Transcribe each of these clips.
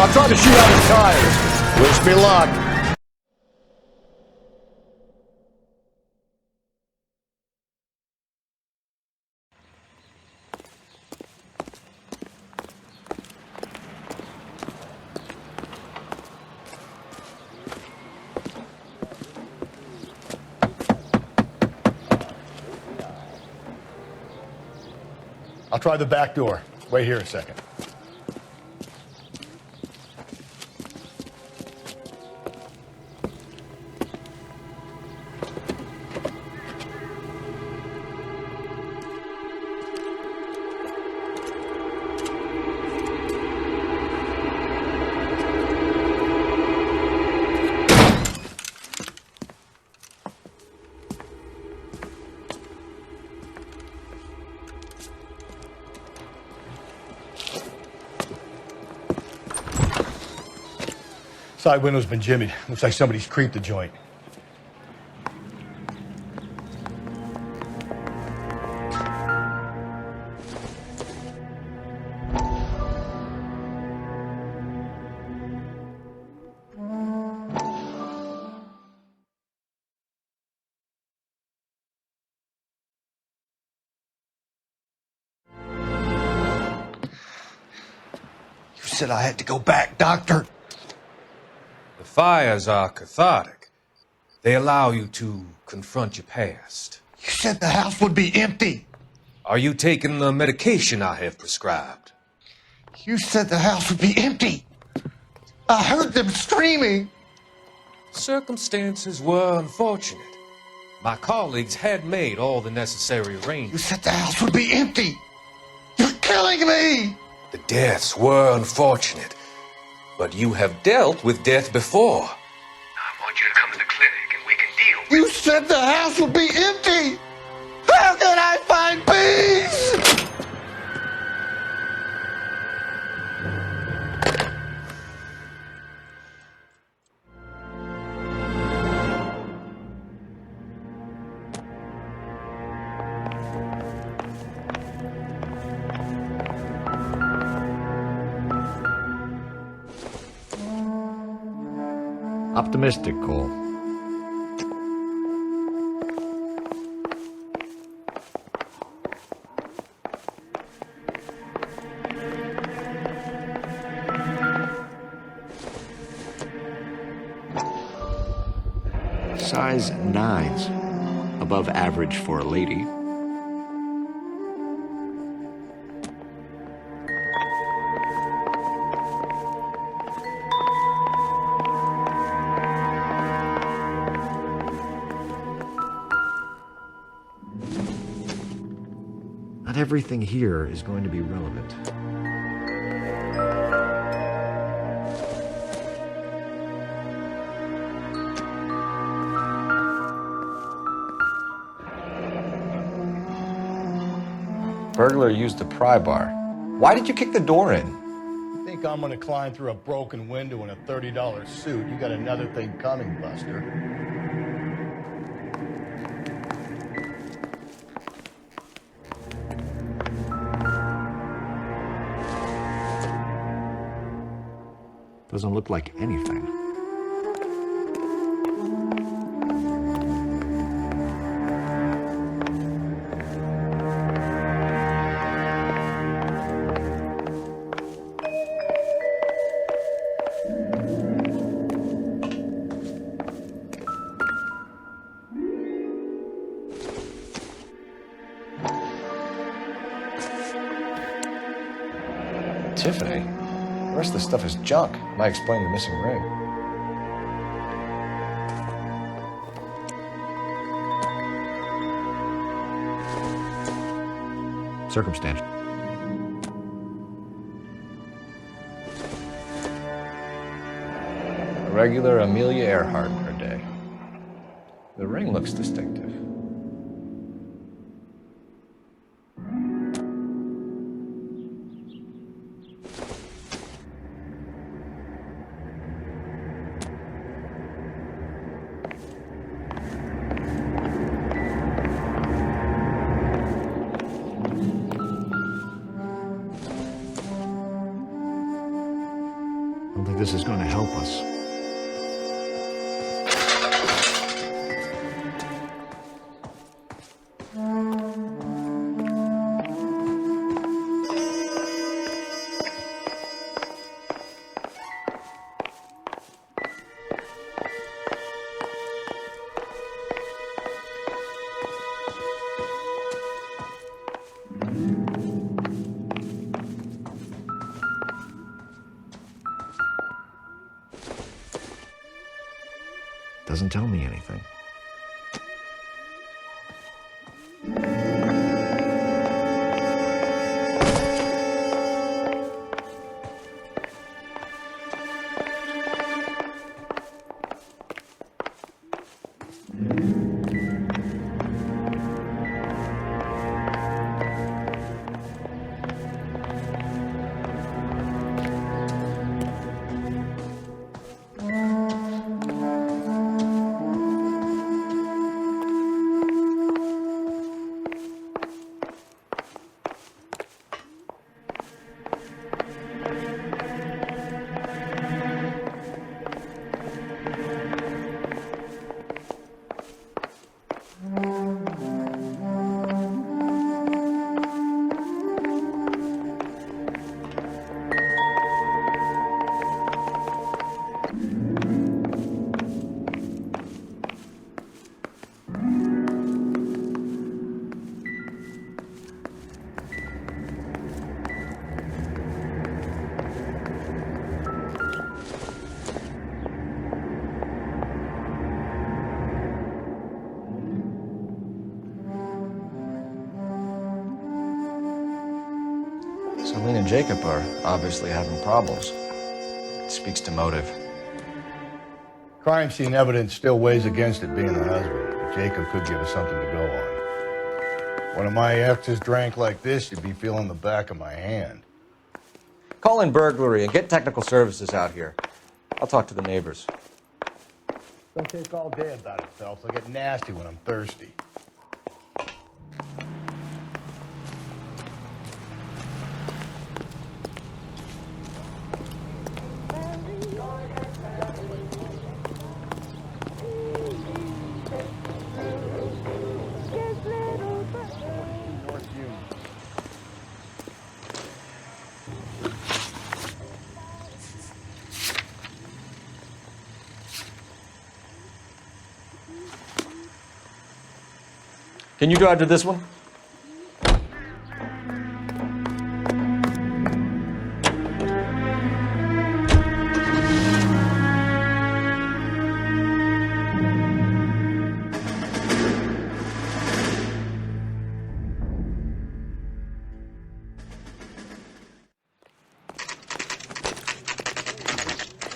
I'll try to shoot out his tires. Wish me luck. I'll try the back door. Wait here a second. Side window's been jimmied. Looks like somebody's creeped the joint. You said I had to go back, Doctor. The fires are cathartic. They allow you to confront your past. You said the house would be empty. Are you taking the medication I have prescribed? You said the house would be empty. I heard them screaming. Circumstances were unfortunate. My colleagues had made all the necessary You arrangements. said the house would be empty. You're killing me. The deaths were unfortunate, but you have dealt with death before. I want you to come to the clinic and we can deal with it. You said the house would be empty. How can I find peace? Optimistic, Cole. Size 9s. Above average for a lady. Not everything here is going to be relevant. Burglar used the pry bar. Why did you kick the door in? You think I'm gonna climb through a broken window in a $30 suit? You got another thing coming, Buster. Doesn't look like anything. Tiffany. The rest of the stuff is junk. Might explain the missing ring. Circumstantial. A regular Amelia Earhart per day. The ring looks distinctive. don't think this is going to help us. Doesn't tell me anything. Celine and Jacob are obviously having problems. It speaks to motive. Crime scene evidence still weighs against it being the husband, but Jacob could give us something to go on. One of my exes drank like this, you'd be feeling the back of my hand. Call in burglary and get technical services out here. I'll talk to the neighbors. Don't take all day about it, Phelps. I get nasty when I'm thirsty. Can you drive to this one?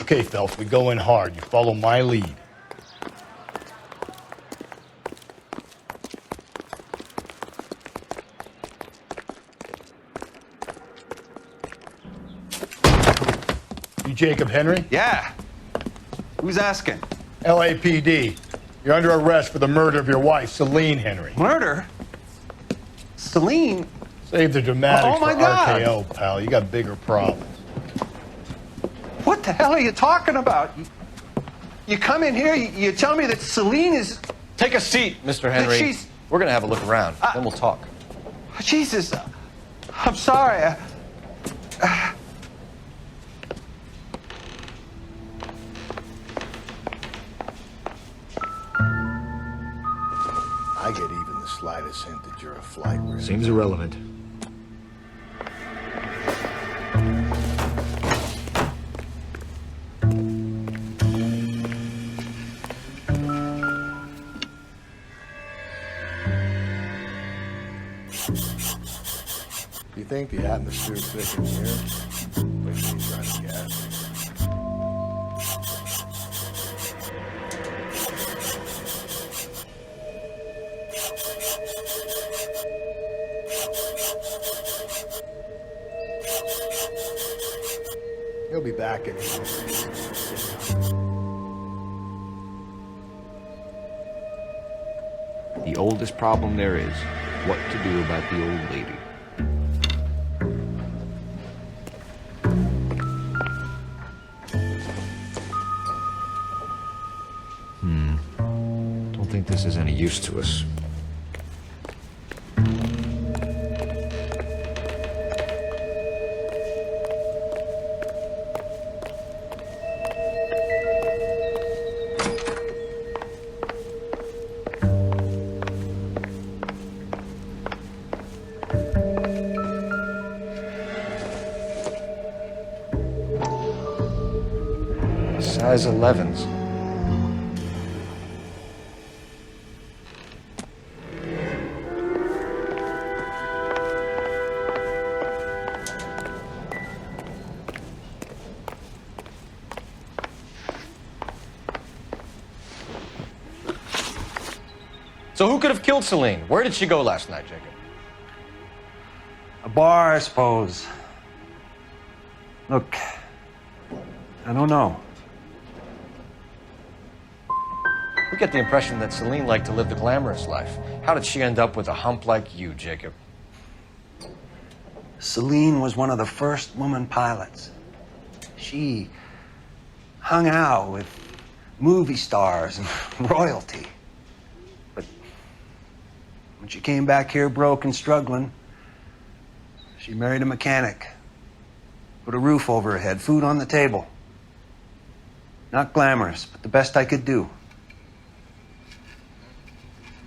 Okay, Phelps, we go in hard. You follow my lead. You Jacob Henry? Yeah. Who's asking? LAPD. You're under arrest for the murder of your wife, Celine Henry. Murder? Celine? Save the dramatics Oh, my for God. RKO, pal. You got bigger problems. What the hell are you talking about? You come in here, you tell me that Celine is... Take a seat, Mr. Henry. she's- We're gonna have a look around, then we'll talk. Jesus, I'm sorry. I get even the slightest hint that you're a flight risk. Seems irrelevant. Do you think the atmosphere's thick in here? Wait till you try to gas. He'll be back in. The oldest problem there is what to do about the old lady. think this is any use to us. Size 11s. So who could have killed Celine? Where did she go last night, Jacob? A bar, I suppose. Look, I don't know. We get the impression that Celine liked to live the glamorous life. How did she end up with a hump like you, Jacob? Celine was one of the first woman pilots. She hung out with movie stars and royalty. But when she came back here broke and struggling, she married a mechanic. Put a roof over her head, food on the table. Not glamorous, but the best I could do.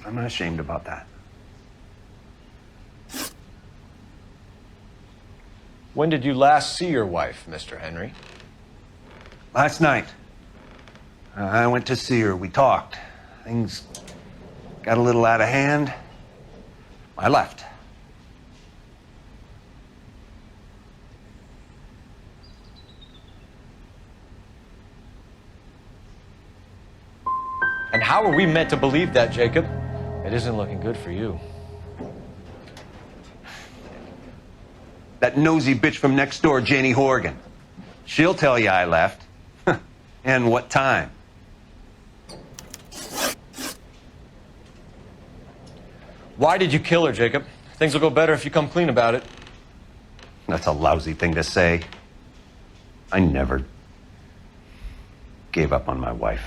I'm not ashamed about that. When did you last see your wife, Mr. Henry? Last night, I went to see her. We talked. Things got a little out of hand. I left. And how are we meant to believe that, Jacob? It isn't looking good for you. That nosy bitch from next door, Janie Horgan. She'll tell you I left. And what time. Why did you kill her, Jacob? Things will go better if you come clean about it. That's a lousy thing to say. I never gave up on my wife.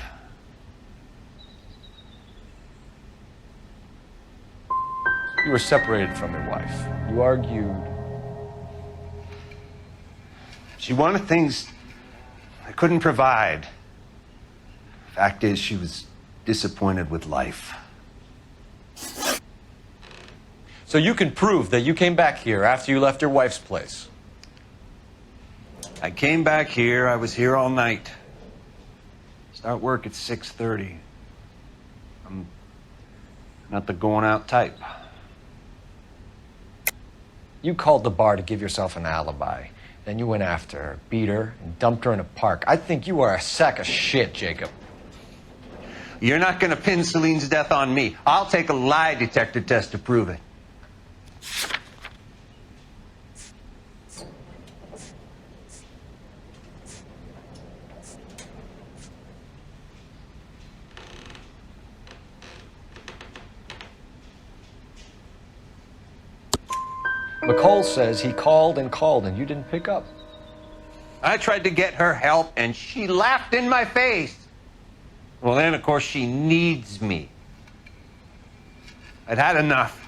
You were separated from your wife. You argued. She wanted things I couldn't provide. Fact is, she was disappointed with life. So you can prove that you came back here after you left your wife's place. I came back here. I was here all night. Start work at 6:30. I'm not the going out type. You called the bar to give yourself an alibi. Then you went after her, beat her, and dumped her in a park. I think you are a sack of shit, Jacob. You're not going to pin Celine's death on me. I'll take a lie detector test to prove it. McCall says he called and you didn't pick up. I tried to get her help, and she laughed in my face. Well, then, of course, she needs me. I'd had enough.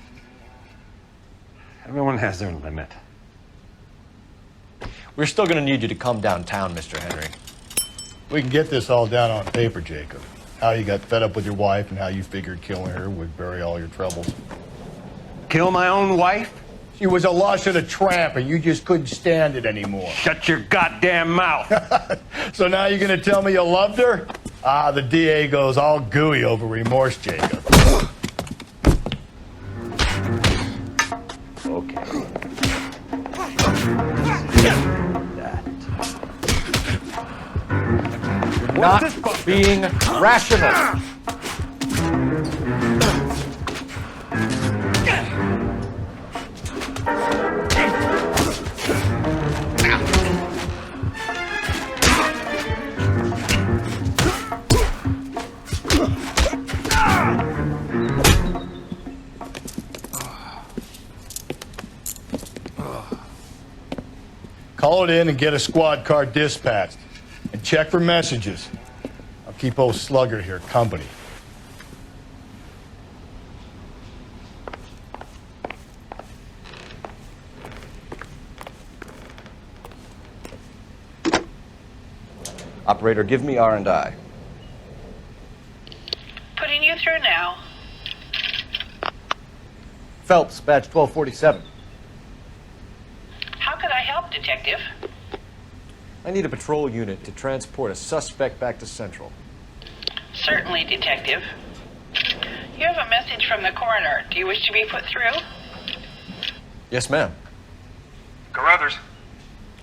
Everyone has their limit. We're still going to need you to come downtown, Mr. Henry. We can get this all down on paper, Jacob. How you got fed up with your wife and how you figured killing her would bury all your troubles. Kill my own wife? She was a lush and a tramp, and you just couldn't stand it anymore. Shut your goddamn mouth. So now you're going to tell me you loved her? Ah, the DA goes all gooey over remorse, Jacob. Okay. Not being rational. Call it in and get a squad car dispatched. And check for messages. I'll keep old Slugger here company. Operator, give me R&I. Putting you through now. Phelps, badge 1247. How could I help, Detective? I need a patrol unit to transport a suspect back to Central. Certainly, Detective. You have a message from the coroner. Do you wish to be put through? Yes, ma'am. Carruthers,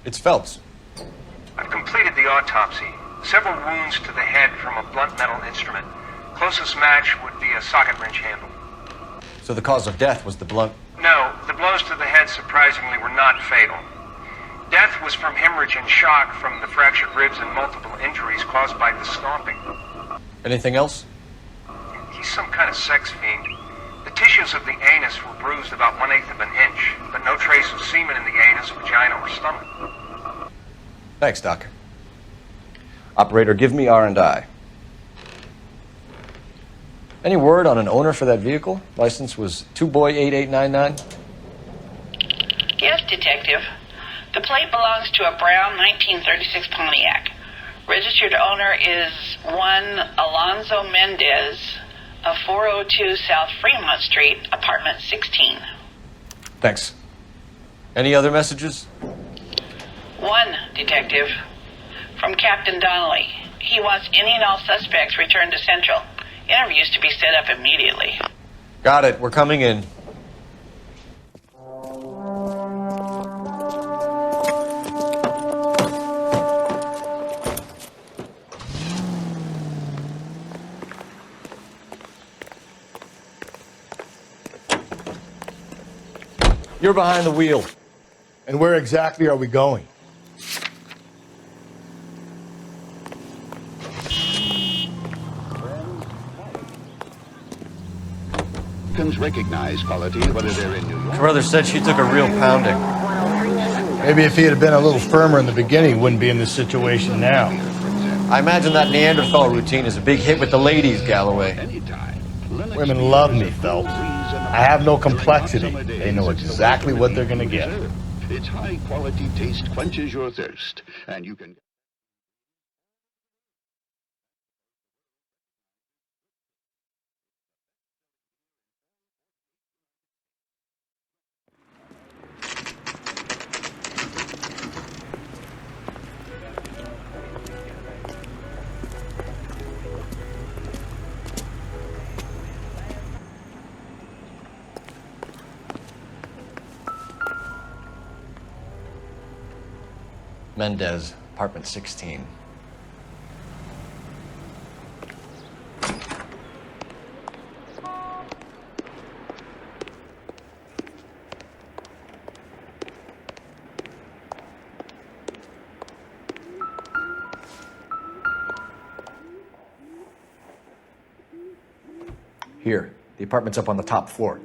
It's Phelps. I've completed the autopsy. Several wounds to the head from a blunt metal instrument. Closest match would be a socket wrench handle. So the cause of death was the blunt... No, the blows to the head surprisingly were not fatal. Death was from hemorrhage and shock from the fractured ribs and multiple injuries caused by the stomping. Anything else? He's some kind of sex fiend. The tissues of the anus were bruised about 1/8 of an inch, but no trace of semen in the anus, vagina, or stomach. Thanks, Doc. Operator, give me R&I. Any word on an owner for that vehicle? License was 2boy8899. Yes, Detective. The plate belongs to a brown 1936 Pontiac. Registered owner is one Alonzo Mendez of 402 South Fremont Street, apartment 16. Thanks. Any other messages? One, Detective. From Captain Donnelly. He wants any and all suspects returned to Central. Interviews to be set up immediately. Got it. We're coming in. You're behind the wheel. And where exactly are we going? Recognize quality whether they're in New York. Carruthers said she took a real pounding. Maybe if he had been a little firmer in the beginning, he wouldn't be in this situation now. I imagine that Neanderthal routine is a big hit with the ladies, Galloway. Women love me, Phelps. I have no complexity. They know exactly what they're going to get. Its high quality taste quenches your thirst, and you can... Mendez, apartment 16. Here, the apartment's up on the top floor.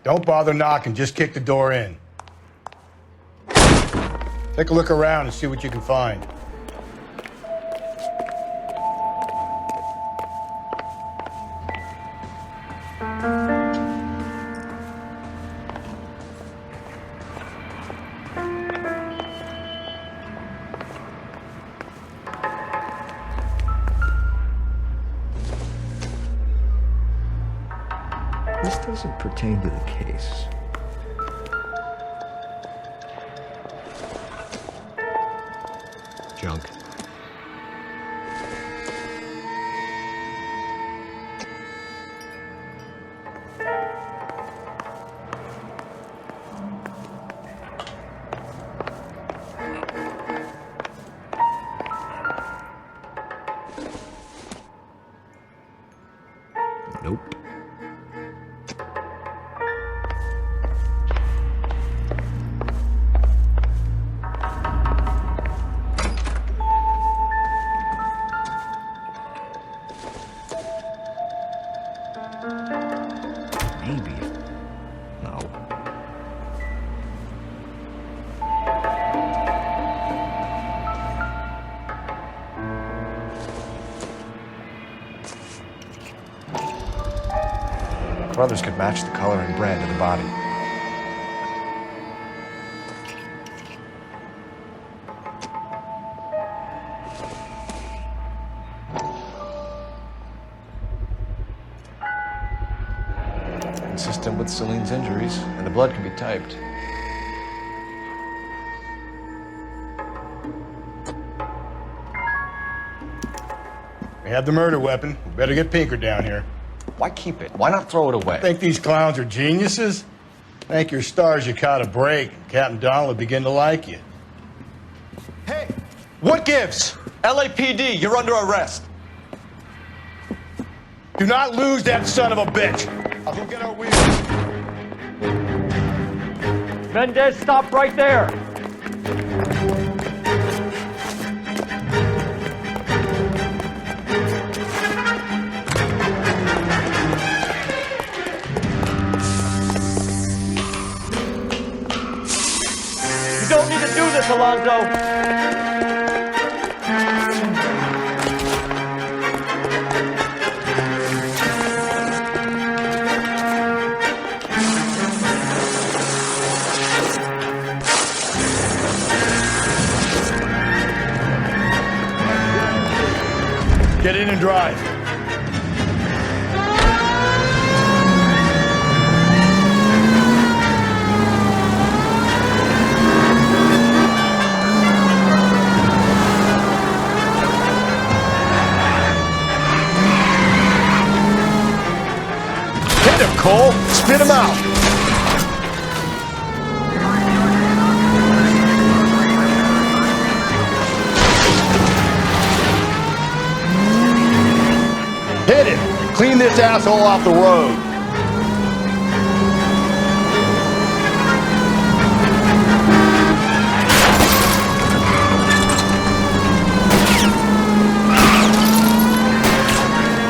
Don't bother knocking, just kick the door in. Take a look around and see what you can find. This doesn't pertain to the case. Junk. Nope. brothers could match the color and brand of the body. Consistent with Celine's injuries, and the blood can be typed. We have the murder weapon. We better get Pinker down here. Why keep it? Why not throw it away? Think these clowns are geniuses? Thank your stars you caught a break. Captain Donald will begin to like you. Hey, what gives? LAPD, you're under arrest. Do not lose that son of a bitch. I'll go get our wheels. Mendez, stop right there. You don't need to do this, Alonzo. Get in and drive. Hit him, Cole. Spit him out. Hit him! Clean this asshole off the road!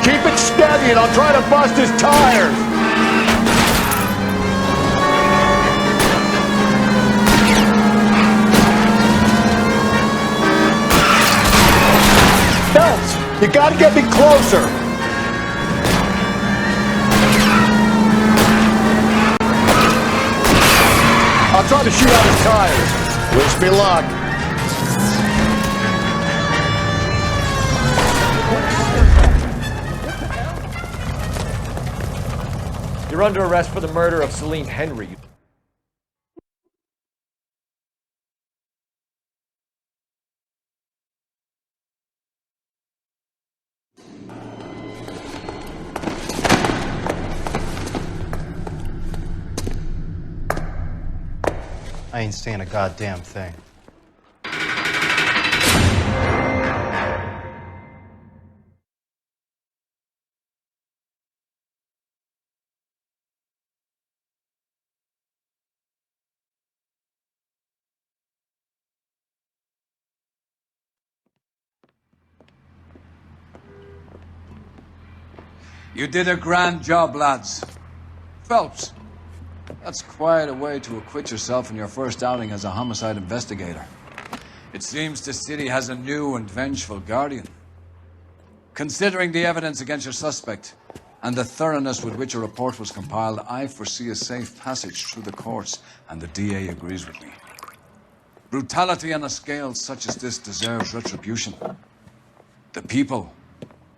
Keep it steady and I'll try to bust his tires! Phelps, you gotta get me closer! I'll try to shoot out his tires. Wish me luck. You're under arrest for the murder of Celine Henry. I ain't saying a goddamn thing. You did a grand job, lads. Phelps, that's quite a way to acquit yourself in your first outing as a homicide investigator. It seems the city has a new and vengeful guardian. Considering the evidence against your suspect and the thoroughness with which a report was compiled, I foresee a safe passage through the courts, and the DA agrees with me. Brutality on a scale such as this deserves retribution. The people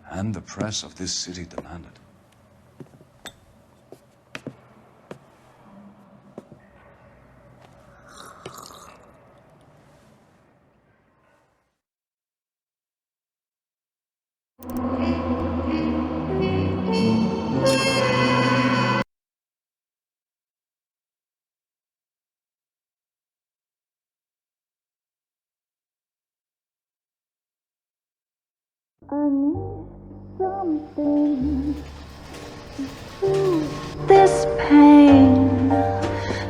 and the press of this city demand it. I need something to soothe this pain,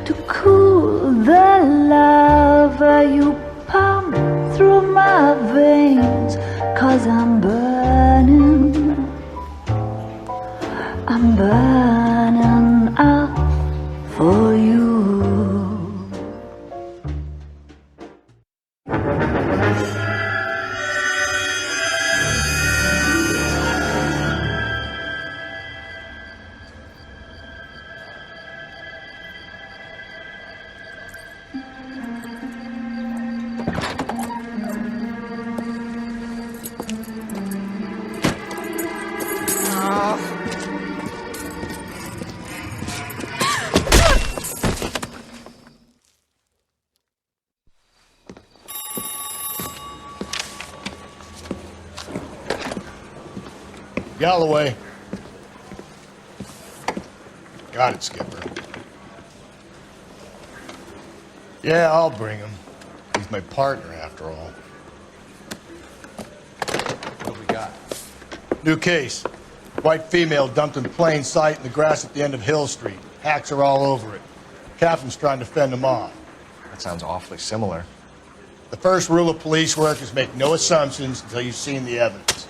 to cool the lava you pump through my veins, 'cause I'm burning up for you. Galloway. Got it, Skipper. Yeah, I'll bring him. He's my partner, after all. What do we got? New case. White female dumped in plain sight in the grass at the end of Hill Street. Hacks are all over it. Captain's trying to fend them off. That sounds awfully similar. The first rule of police work is make no assumptions until you've seen the evidence.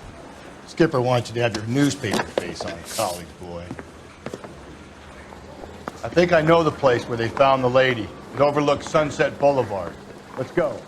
Skipper wants you to have your newspaper face on, college boy. I think I know the place where they found the lady. It overlooks Sunset Boulevard. Let's go.